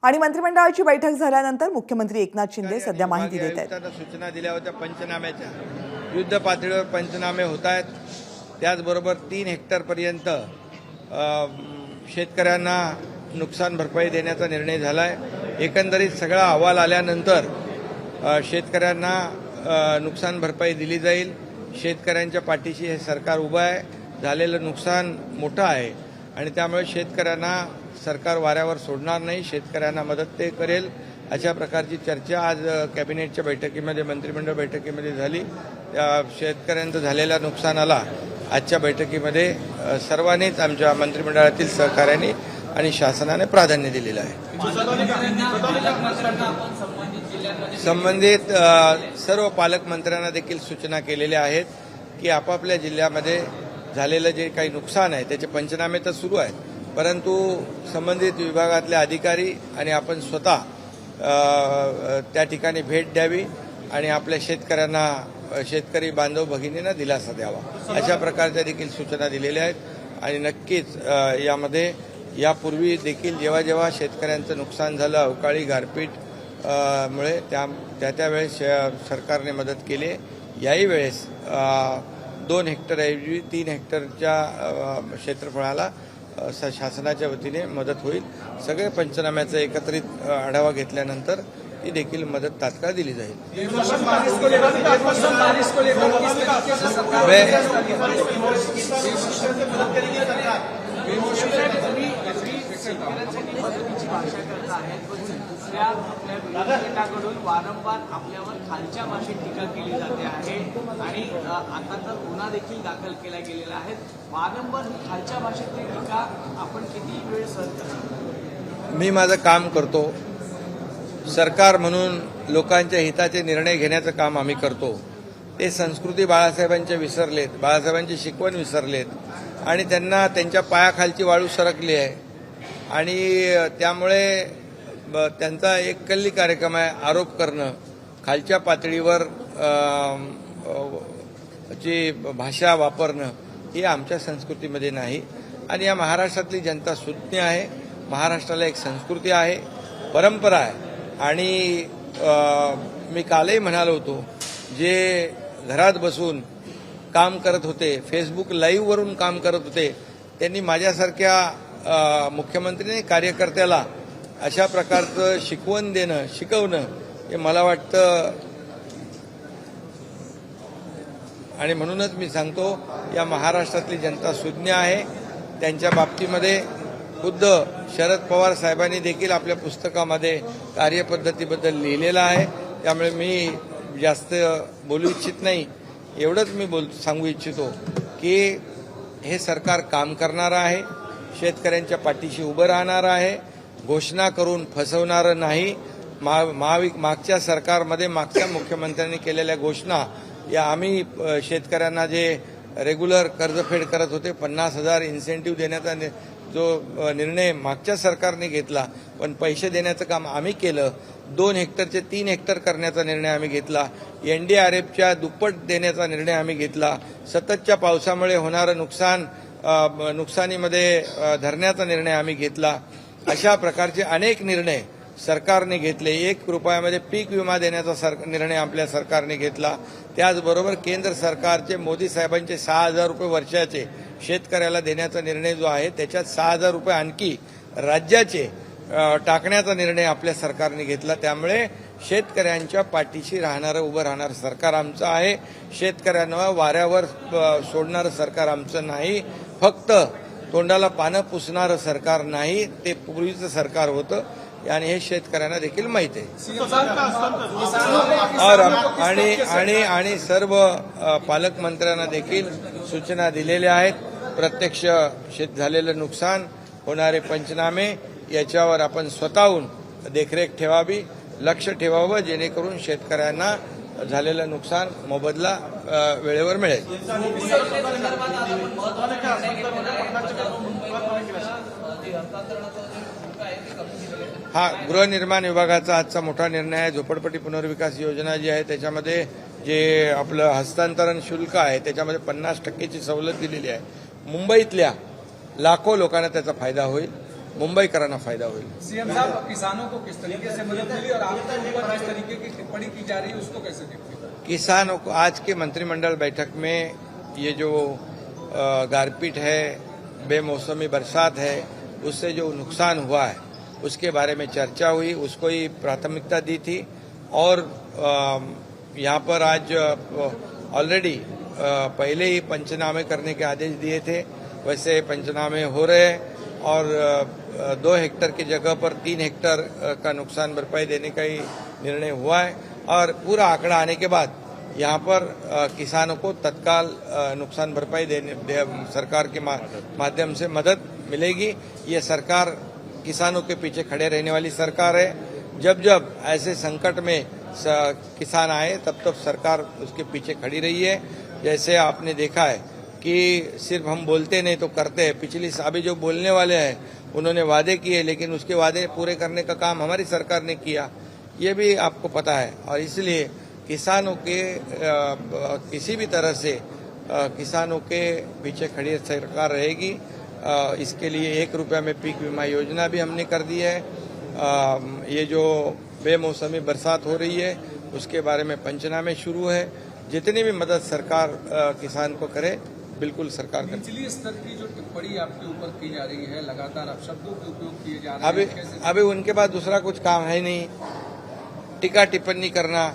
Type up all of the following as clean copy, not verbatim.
आणि मंत्रिमंडळाची बैठक झाल्यानंतर मुख्यमंत्री एकनाथ शिंदे सध्या माहिती देत आहेत। सूचना दिल्या होत्या पंचनाम्याच्या, युद्ध पातळीवर पंचनामे होत आहेत। त्याचबरोबर 3 हेक्टरपर्यंत शेतकऱ्यांना नुकसान भरपाई देण्याचा निर्णय झाला आहे। एकंदरीत सगळा अहवाल आल्यानंतर शेतकऱ्यांना नुकसान भरपाई दिली जाईल। शेतकऱ्यांच्या पाठीशी हे सरकार उभं आहे। झालेलं नुकसान मोठं आहे आणि त्यामुळे शेतकऱ्यांना सरकार वाऱ्यावर सोडणार नाही, शेतकऱ्यांना मदत ते करेल। अशा प्रकारची चर्चा आज कॅबिनेटच्या बैठकीमध्ये, मंत्रिमंडळ बैठकीमध्ये झाली। शेतकऱ्यांचं झालेल्या नुकसानाला आजच्या बैठकीमध्ये सर्वांनीच आमच्या मंत्रिमंडळातील सहकार्याने आणि शासनाने प्राधान्य दिलेलं आहे। संबंधित सर्व पालकमंत्र्यांना देखील सूचना केलेल्या आहेत की आपापल्या जिल्ह्यामध्ये झालेलं जे काही नुकसान आहे त्याचे पंचनामे तर सुरू आहेत, परंतु संबंधित विभागातले अधिकारी आणि आपण स्वतः त्या ठिकाणी भेट द्यावी आणि आपल्या शेतकऱ्यांना, शेतकरी बांधव भगिनींना दिलासा द्यावा, अशा प्रकारच्या देखील सूचना दिलेल्या आहेत। आणि नक्कीच यामध्ये यापूर्वी देखील जेव्हा जेव्हा शेतकऱ्यांचं नुकसान झालं अवकाळी गारपीट मुळे त्यावेळेस सरकारने मदत केली। याही वेळेस 2 हेक्टरऐवजी 3 हेक्टरच्या क्षेत्रफळाला शासनाच्या वतीने मदत होईल। सगळे पंचनाम्याचा एकत्रित आढावा घेतल्यानंतर ती देखील मदत तात्काळ दिली जाईल। वारंवार आपल्यावर खालच्या भाषेत टीका केली जाते आहे आणि आता तर गुन्हा देखील दाखल केला गेलेला आहे। वारंवार खालच्या भाषेतली टीका आपण किती वेळ सहन करणार? मी माझं काम करतो, सरकार म्हणून लोकांच्या हिताचे निर्णय घेण्याचं काम आम्ही करतो। ते संस्कृती बाळासाहेबांच्या विसरलेत, बाळासाहेबांची शिकवण विसरलेत आणि त्यांना त्यांच्या पायाखालची वाळू सरकली आहे आणि त्यामुळे त्यांचा एक कल्ली कार्यक्रम आहे आरोप करणं, खालच्या पातळीवर जी भाषा वापरणं ही आमच्या संस्कृतीमध्ये नाही। आणि या महाराष्ट्रातली जनता सुज्ञ आहे, महाराष्ट्राला एक संस्कृती आहे, परंपरा आहे। आणि मी कालही म्हणालो होतो, जे घरात बसून काम करत होते, फेसबुक लाईव्हवरून काम करत होते, त्यांनी माझ्यासारख्या मुख्यमंत्री कार्यकर्त्याला अशा प्रकारचं शिकवण देणं, शिकवणं हे मला वाटतं। आणि म्हणूनच मी सांगतो, या महाराष्ट्रातली जनता सुज्ञ आहे। त्यांच्या बाबतीमध्ये खुद्द शरद पवार साहेबांनी देखील आपल्या पुस्तकामध्ये कार्यपद्धतीबद्दल लिहिलेलं आहे। त्यामुळे मी जास्त बोलू इच्छित नाही, एवढंच मी सांगू इच्छितो की हे सरकार काम करणारं आहे, शेतकऱ्यांच्या पाठीशी उभं राहणारं आहे, घोषणा करून फसवणारं नाही। मागच्या सरकारमध्ये मागच्या मुख्यमंत्र्यांनी केलेल्या घोषणा या आम्ही शेतकऱ्यांना जे रेग्युलर कर्जफेड करत होते, 50,000 इन्सेंटिव्ह देण्याचा जो निर्णय मागच्या सरकारने घेतला, पण पैसे देण्याचं काम आम्ही केलं। 2 हेक्टरचे 3 हेक्टर करण्याचा निर्णय आम्ही घेतला। NDRFच्या दुप्पट देण्याचा निर्णय आम्ही घेतला। सततच्या पावसामुळे होणारं नुकसानीमध्ये धरण्याचा निर्णय आम्ही घेतला। अशा प्रकारचे अनेक निर्णय सरकारने घेतले। 1 रुपयामध्ये पीक विमा देण्याचा निर्णय आपल्या सरकारने घेतला। त्याचबरोबर केंद्र सरकारचे मोदी साहेबांचे 6,000 रुपये वर्षाचे शेतकऱ्याला देण्याचा निर्णय जो आहे, त्याच्यात 6,000 रुपये आणखी राज्याचे टाकण्याचा निर्णय आपल्या सरकारने घेतला। त्यामुळे शेतकऱ्यांच्या पाठीशी राहणारं, उभं राहणारं सरकार आमचं आहे। शेतकऱ्यांना वाऱ्यावर सोडणारं सरकार आमचं नाही। फक्त तोंडाला पानं पुसणारं सरकार नाही, ते पूर्वीचं सरकार होतं आणि हे शेतकऱ्यांना देखील माहिती आहे। आणि सर्व पालकमंत्र्यांना देखील सूचना दिलेल्या आहेत। प्रत्यक्ष झालेलं नुकसान, होणारे पंचनामे याच्यावर आपण स्वतःहून देखरेख ठेवावी, लक्ष ठेवावं, जेणेकरून शेतकऱ्यांना झालेलं नुकसान मोबदला वेळेवर मिळेल। हा गृहनिर्माण विभागाचा आजचा मोठा निर्णय आहे। झोपडपट्टी पुनर्विकास योजना जी आहे त्याच्यामध्ये जे आपलं हस्तांतरण शुल्क आहे त्याच्यामध्ये 50% ची सवलत दिलेली आहे। मुंबईतल्या लाखो लोकांना त्याचा फायदा होईल। मुंबईकरांना फायदा होईल. सीएम साहब, किसानों को किस तरीके से मदद मिली और आपके ऊपर जिस तरीके की टिप्पणी की जा रही है उसको कैसे देखते हैं? किसानों को आज के मंत्रिमंडल बैठक में ये जो गारपीट है, बेमौसमी बरसात है, उससे जो नुकसान हुआ है उसके बारे में चर्चा हुई, उसको ही प्राथमिकता दी थी. और यहाँ पर आज ऑलरेडी पहले ही पंचनामे करने के आदेश दिए थे, वैसे पंचनामे हो रहे हैं और 2 हेक्टर की जगह पर 3 हेक्टर का नुकसान भरपाई देने का ही निर्णय हुआ है. और पूरा आंकड़ा आने के बाद यहाँ पर किसानों को तत्काल नुकसान भरपाई सरकार के माध्यम से मदद मिलेगी. ये सरकार किसानों के पीछे खड़े रहने वाली सरकार है. जब जब ऐसे संकट में किसान आए तब तब सरकार उसके पीछे खड़ी रही है. जैसे आपने देखा है कि सिर्फ हम बोलते नहीं तो करते हैं. पिछली अभी जो बोलने वाले हैं उन्होंने वादे किए, लेकिन उसके वादे पूरे करने का काम हमारी सरकार ने किया, ये भी आपको पता है. और इसलिए किसानों के किसी भी तरह से किसानों के पीछे खड़ी सरकार रहेगी. इसके लिए 1 रुपया में पीक बीमा योजना भी हमने कर दी है. ये जो बेमौसमी बरसात हो रही है उसके बारे में पंचनामे शुरू है. जितनी भी मदद सरकार किसान को करे, बिल्कुल सरकार करे. निचली स्तर की जो टिप्पणी आपके ऊपर की जा रही है, लगातार आप शब्दों के उपयोग किए जा रहे हैं, अभी उनके पास दूसरा कुछ काम है नहीं. टीका टिप्पणी करना,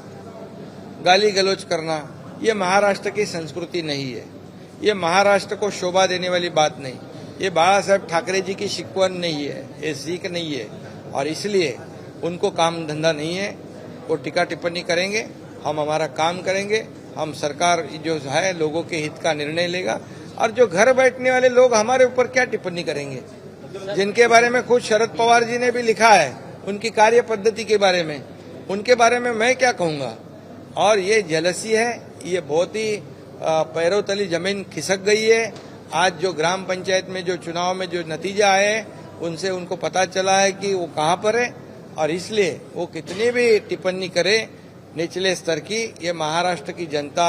गाली गलौज करना, ये महाराष्ट्र की संस्कृति नहीं है. ये महाराष्ट्र को शोभा देने वाली बात नहीं. ये बाला साहेब ठाकरे जी की शिकवण नहीं है, ये सीख नहीं है. और इसलिए उनको काम धंधा नहीं है. वो टीका टिप्पणी करेंगे, हम हमारा काम करेंगे. हम सरकार जो है लोगों के हित का निर्णय लेगा. और जो घर बैठने वाले लोग हमारे ऊपर क्या टिप्पणी करेंगे, जिनके बारे में खुद शरद पवार जी ने भी लिखा है उनकी कार्य पद्धति के बारे में, उनके बारे में मैं क्या कहूंगा. और ये जेलसी है, ये बहुत ही पैरों तली जमीन खिसक गई है. आज जो ग्राम पंचायत में जो चुनाव में जो नतीजा आए उनसे उनको पता चला है कि वो कहाँ पर है. और इसलिए वो कितनी भी टिप्पणी करे निचले स्तर की, ये महाराष्ट्र की जनता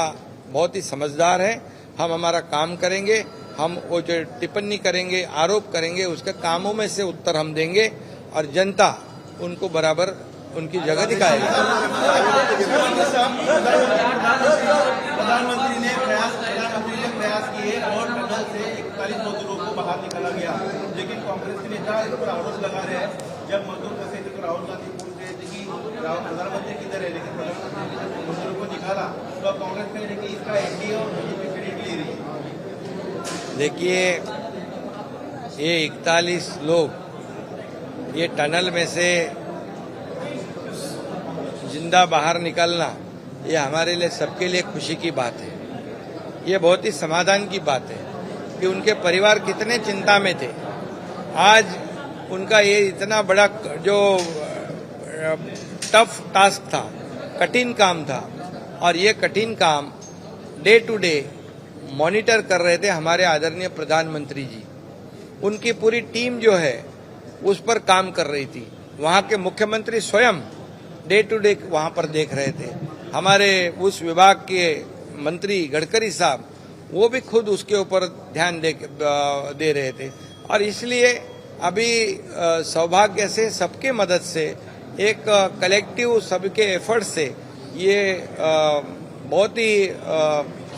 बहुत ही समझदार है. हम हमारा काम करेंगे. हम वो जो टिप्पणी करेंगे, आरोप करेंगे, उसके कामों में से उत्तर हम देंगे और जनता उनको बराबर उनकी जगह दिखाएगी. प्रधानमंत्री ने प्रयास किए और टनल से 41 मजदूरों को बाहर निकाला गया, लेकिन कांग्रेस के नेता इस पर आरोप लगा रहे हैं. जब मजदूर फंसे थे तो राहुल गांधी पूछ रहे थे कि प्रधानमंत्री किधर है, लेकिन प्रधानमंत्री ने मजदूरों को निकाला. तो अब कांग्रेस कह रही है कि इसका एनडीए और बीजेपी क्रेडिट ले रही है. देखिए, ये 41 लोग ये टनल में से जिंदा बाहर निकलना, ये हमारे लिए सबके लिए खुशी की बात है. ये बहुत ही समाधान की बात है कि उनके परिवार कितने चिंता में थे. आज उनका ये इतना बड़ा जो टफ टास्क था, कठिन काम था, और ये कठिन काम डे टू डे मॉनिटर कर रहे थे हमारे आदरणीय प्रधानमंत्री जी. उनकी पूरी टीम जो है उस पर काम कर रही थी. वहाँ के मुख्यमंत्री स्वयं डे टू डे वहाँ पर देख रहे थे. हमारे उस विभाग के मंत्री गडकरी साहब, वो भी खुद उसके ऊपर ध्यान दे रहे थे. और इसलिए अभी सौभाग्य से सबके मदद से, एक कलेक्टिव सबके एफर्ट से ये बहुत ही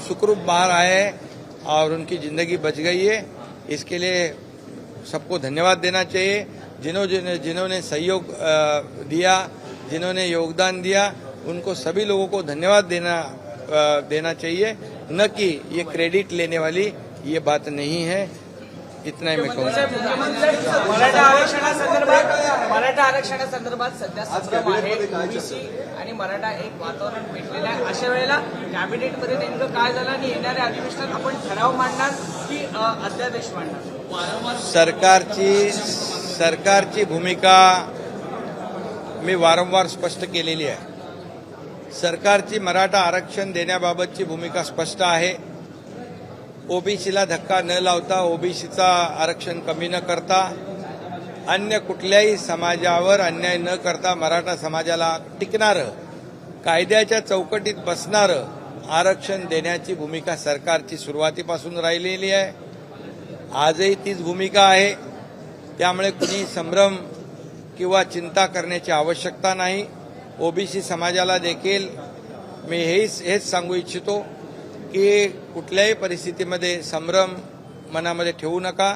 सुखरूप बाहर आए हैं और उनकी जिंदगी बच गई है. इसके लिए सबको धन्यवाद देना चाहिए. जिन्होंने सहयोग दिया, जिन्होंने योगदान दिया, उनको सभी लोगों को धन्यवाद देना चाहिए, न कि ये क्रेडिट लेने वाली ये बात नहीं है. इतना ही मैं कहूँगा. मराठा आरक्षणासंदर्भात सध्या संभ्रम आहे. ओबीसी आणि मराठा एक वातावरण पेटलेलं आहे. अशा वेळेला कॅबिनेटमध्ये नेमकं काय झालं आणि येणाऱ्या अधिवेशनात आपण ठराव मांडणार की अध्यादेश मांडणार? सरकारची भूमिका मी वारंवार स्पष्ट केलेली आहे. सरकारची मराठा आरक्षण देण्याबाबतची भूमिका स्पष्ट आहे. ओबीसीला धक्का न लावता, ओबीसीचा आरक्षण कमी न करता, अन्य कुठल्याही समाजावर अन्याय न करता मराठा समाजाला टिकणारं, कायद्याच्या चौकटीत बसणारं आरक्षण देण्याची भूमिका सरकारची सुरुवातीपासून राहिलेली आहे. आजही तीच भूमिका आहे. त्यामुळे कुणी संभ्रम किंवा चिंता करण्याची आवश्यकता नाही. ओबीसी समाजाला देखील मी हेच सांगू इच्छितो की कुठल्याही परिस्थितीमध्ये संभ्रम मनामध्ये ठेवू नका.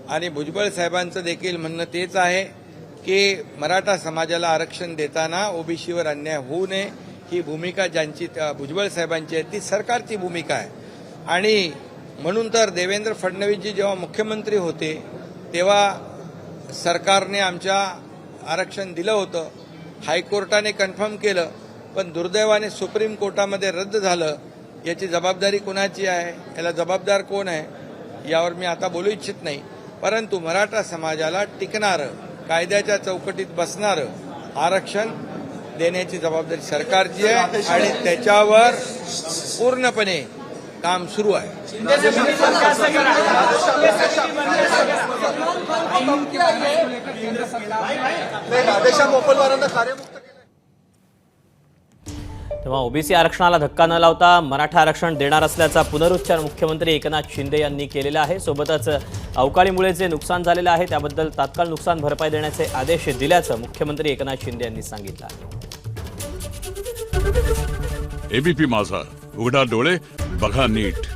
आणि भुजबळ साहेबांचं देखील म्हणणं तेच आहे की मराठा समाजाला आरक्षण देताना ओबीसीवर अन्याय होऊ नये ही भूमिका ज्यांची भुजबळ साहेबांची आहे ती सरकारची भूमिका आहे. आणि म्हणून तर देवेंद्र फडणवीसजी जेव्हा मुख्यमंत्री होते तेव्हा सरकारने आमच्या आरक्षण दिलं होतं. हायकोर्टाने कन्फर्म केलं, पण दुर्दैवाने सुप्रीम कोर्टामध्ये रद्द झालं. याची जबाबदारी कोणाची आहे, याला जबाबदार कोण आहे यावर मी आता बोलू इच्छित नाही. परंतु मराठा समाजाला टिकणारं, कायद्याच्या चौकटीत बसणारं आरक्षण देण्याची जबाबदारी सरकारची आहे आणि त्याच्यावर पूर्णपणे काम सुरू आहे. तेव्हा ओबीसी आरक्षणाला धक्का न लावता मराठा आरक्षण देणार असल्याचा पुनरुच्चार मुख्यमंत्री एकनाथ शिंदे यांनी केलेला आहे. सोबतच अवकाळीमुळे जे नुकसान झालेलं आहे त्याबद्दल तात्काळ नुकसान भरपाई देण्याचे आदेश दिल्याचं मुख्यमंत्री एकनाथ शिंदे यांनी सांगितलं आहे. एबीपी माझा, उघडा डोळे बघा नीट.